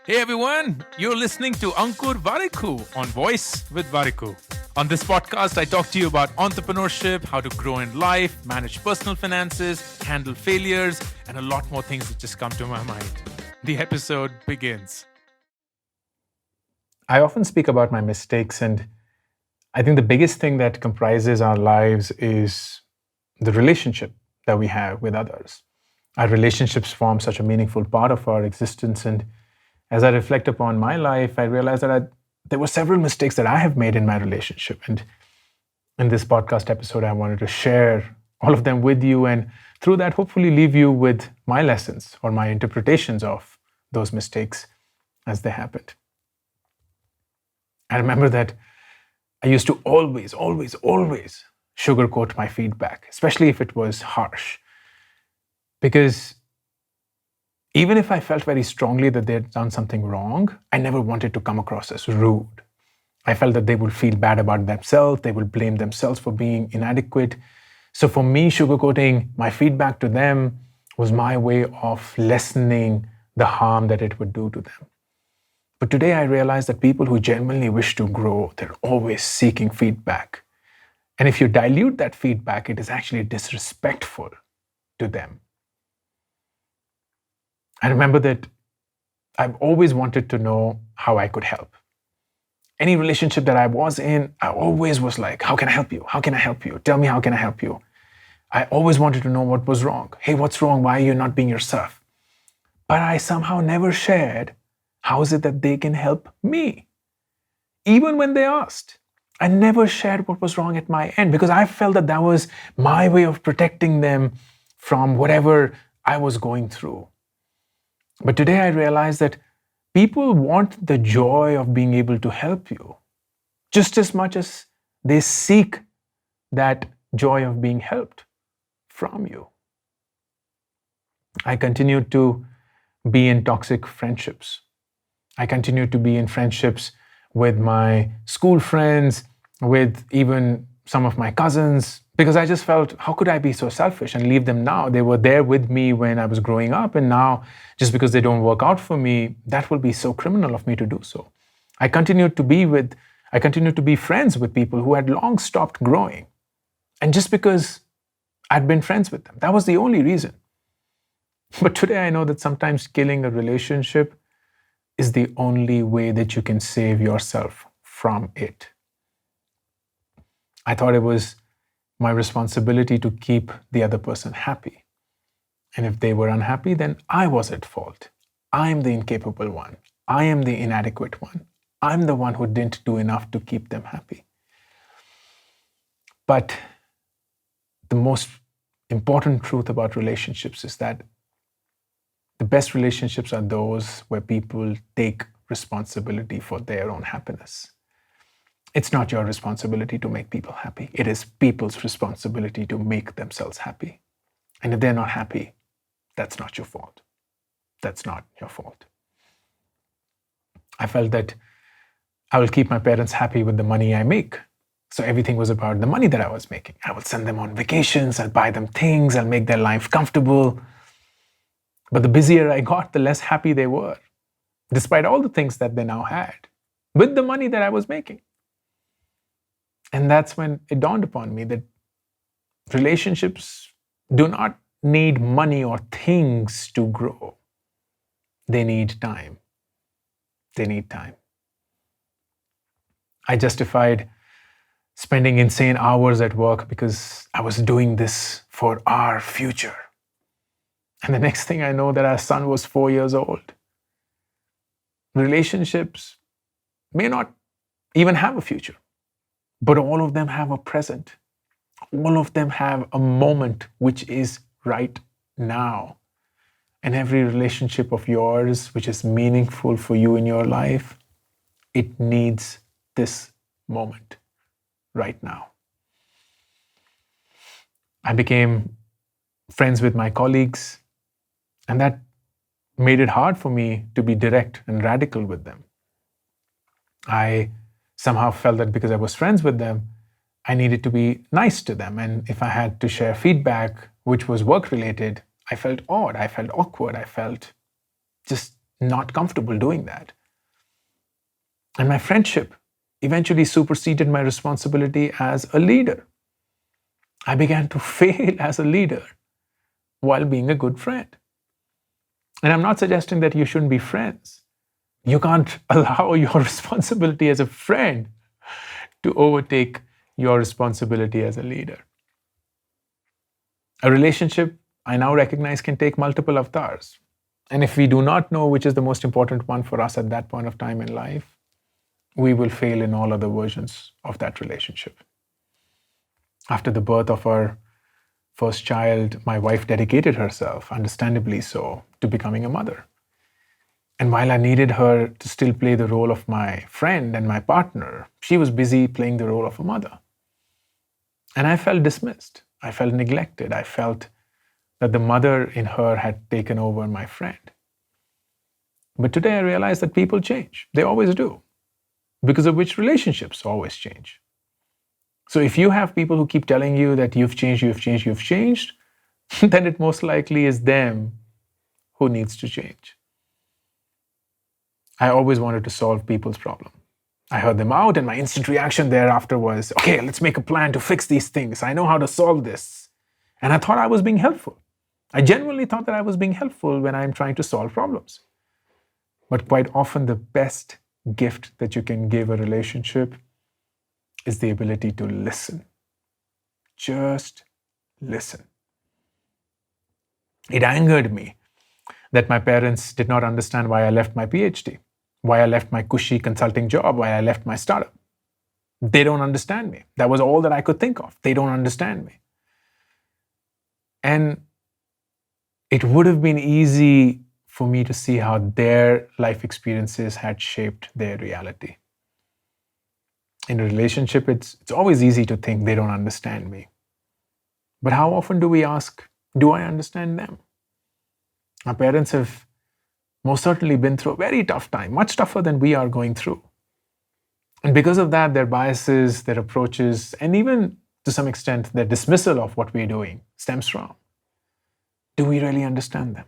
Hey everyone, you're listening to Ankur Warikoo on Woice with Warikoo. On this podcast, I talk to you about entrepreneurship, how to grow in life, manage personal finances, handle failures, and a lot more things that just come to my mind. The episode begins. I often speak about my mistakes, and I think the biggest thing that comprises our lives is the relationship that we have with others. Our relationships form such a meaningful part of our existence, and as I reflect upon my life, I realize that there were several mistakes that I have made in my relationship. And in this podcast episode, I wanted to share all of them with you, and through that, hopefully, leave you with my lessons or my interpretations of those mistakes as they happened. I remember that I used to always sugarcoat my feedback, especially if it was harsh. Because even if I felt very strongly that they had done something wrong, I never wanted to come across as rude. I felt that they would feel bad about themselves, they would blame themselves for being inadequate. So for me, sugarcoating my feedback to them was my way of lessening the harm that it would do to them. But today I realize that people who genuinely wish to grow, they're always seeking feedback. And if you dilute that feedback, it is actually disrespectful to them. I remember that I've always wanted to know how I could help. Any relationship that I was in, I always was like, how can I help you? How can I help you? Tell me, how can I help you? I always wanted to know what was wrong. Hey, what's wrong? Why are you not being yourself? But I somehow never shared how is it that they can help me. Even when they asked, I never shared what was wrong at my end because I felt that that was my way of protecting them from whatever I was going through. But today I realize that people want the joy of being able to help you just as much as they seek that joy of being helped from you. I continued to be in toxic friendships. I continued to be in friendships with my school friends, with even some of my cousins, because I just felt, how could I be so selfish and leave them now? They were there with me when I was growing up, and now just because they don't work out for me, that will be so criminal of me to do so. I continued to be friends with people who had long stopped growing. And just because I'd been friends with them, that was the only reason. But today I know that sometimes killing a relationship is the only way that you can save yourself from it. I thought it was my responsibility to keep the other person happy. And if they were unhappy, then I was at fault. I am the incapable one. I am the inadequate one. I'm the one who didn't do enough to keep them happy. But the most important truth about relationships is that the best relationships are those where people take responsibility for their own happiness. It's not your responsibility to make people happy. It is people's responsibility to make themselves happy. And if they're not happy, that's not your fault. That's not your fault. I felt that I will keep my parents happy with the money I make. So everything was about the money that I was making. I will send them on vacations, I'll buy them things, I'll make their life comfortable. But the busier I got, the less happy they were, despite all the things that they now had, with the money that I was making. And that's when it dawned upon me that relationships do not need money or things to grow. They need time. They need time. I justified spending insane hours at work because I was doing this for our future. And the next thing I know, that our son was 4 years old. Relationships may not even have a future, but all of them have a present. All of them have a moment which is right now. And every relationship of yours which is meaningful for you in your life, it needs this moment right now. I became friends with my colleagues, and that made it hard for me to be direct and radical with them. I somehow felt that because I was friends with them, I needed to be nice to them. And if I had to share feedback which was work related, I felt odd, I felt awkward, I felt just not comfortable doing that. And my friendship eventually superseded my responsibility as a leader. I began to fail as a leader while being a good friend. And I'm not suggesting that you shouldn't be friends. You can't allow your responsibility as a friend to overtake your responsibility as a leader. A relationship, I now recognize, can take multiple avatars. And if we do not know which is the most important one for us at that point of time in life, we will fail in all other versions of that relationship. After the birth of our first child, my wife dedicated herself, understandably so, to becoming a mother. And while I needed her to still play the role of my friend and my partner, she was busy playing the role of a mother. And I felt dismissed. I felt neglected. I felt that the mother in her had taken over my friend. But today I realize that people change. They always do. Because of which relationships always change. So if you have people who keep telling you that you've changed, then it most likely is them who needs to change. I always wanted to solve people's problem. I heard them out, and my instant reaction thereafter was, okay, let's make a plan to fix these things. I know how to solve this. And I thought I was being helpful. I genuinely thought that I was being helpful when I'm trying to solve problems. But quite often, the best gift that you can give a relationship is the ability to listen. Just listen. It angered me that my parents did not understand why I left my PhD, why I left my cushy consulting job, why I left my startup. They don't understand me. That was all that I could think of. They don't understand me. And it would have been easy for me to see how their life experiences had shaped their reality. In a relationship, it's always easy to think they don't understand me. But how often do we ask, do I understand them? Our parents have most certainly been through a very tough time, much tougher than we are going through. And because of that, their biases, their approaches, and even to some extent, their dismissal of what we're doing stems from, do we really understand them?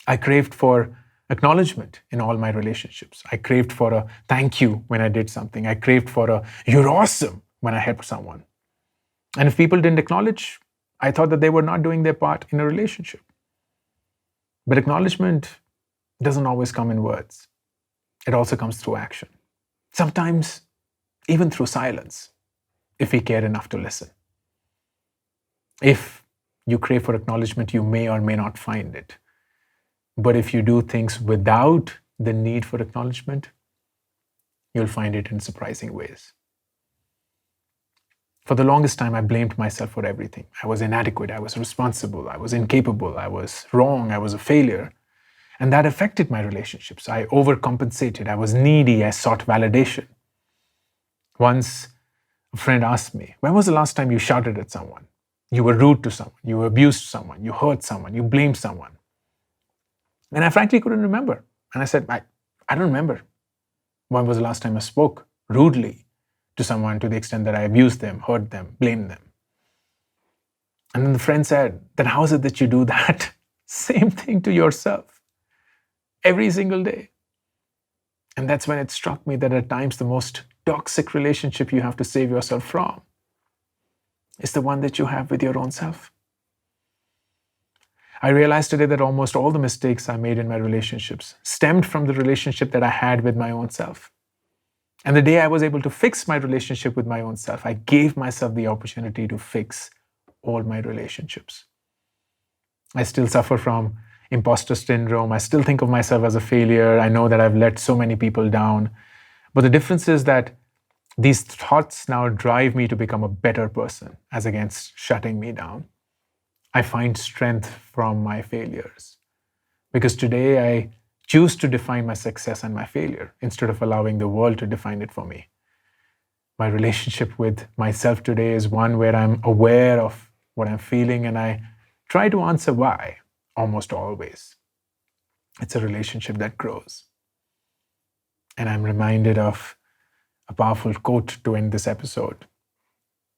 I craved for acknowledgement in all my relationships. I craved for a thank you when I did something. I craved for a you're awesome when I helped someone. And if people didn't acknowledge, I thought that they were not doing their part in a relationship. But acknowledgement doesn't always come in words. It also comes through action. Sometimes even through silence, if we care enough to listen. If you crave for acknowledgement, you may or may not find it. But if you do things without the need for acknowledgement, you'll find it in surprising ways. For the longest time, I blamed myself for everything. I was inadequate, I was responsible, I was incapable, I was wrong, I was a failure. And that affected my relationships. I overcompensated, I was needy, I sought validation. Once, a friend asked me, when was the last time you shouted at someone? You were rude to someone, you abused someone, you hurt someone, you blamed someone. And I frankly couldn't remember. And I said, I don't remember. When was the last time I spoke rudely to someone to the extent that I abused them, hurt them, blamed them? And then the friend said, then how is it that you do that same thing to yourself every single day? And that's when it struck me that at times the most toxic relationship you have to save yourself from is the one that you have with your own self. I realized today that almost all the mistakes I made in my relationships stemmed from the relationship that I had with my own self. And the day I was able to fix my relationship with my own self, I gave myself the opportunity to fix all my relationships. I still suffer from imposter syndrome. I still think of myself as a failure. I know that I've let so many people down. But the difference is that these thoughts now drive me to become a better person as against shutting me down. I find strength from my failures because today I choose to define my success and my failure instead of allowing the world to define it for me. My relationship with myself today is one where I'm aware of what I'm feeling and I try to answer why almost always. It's a relationship that grows. And I'm reminded of a powerful quote to end this episode.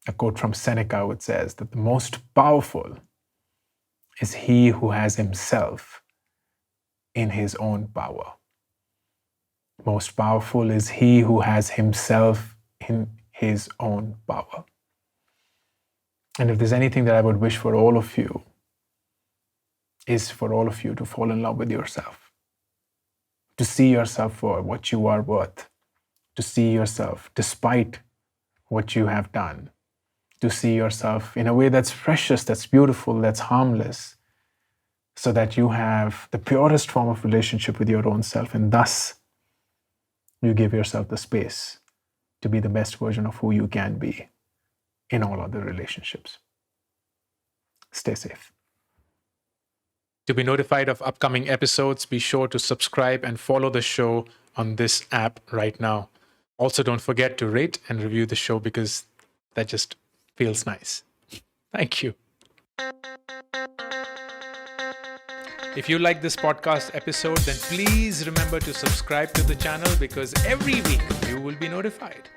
A quote from Seneca which says that the most powerful is he who has himself in his own power. Most powerful is he who has himself in his own power. And if there's anything that I would wish for all of you, is for all of you to fall in love with yourself, to see yourself for what you are worth, to see yourself despite what you have done, to see yourself in a way that's precious, that's beautiful, that's harmless, so that you have the purest form of relationship with your own self, and thus you give yourself the space to be the best version of who you can be in all other relationships. Stay safe. To be notified of upcoming episodes, be sure to subscribe and follow the show on this app right now. Also, don't forget to rate and review the show because that just feels nice. Thank you. If you like this podcast episode, then please remember to subscribe to the channel because every week you will be notified.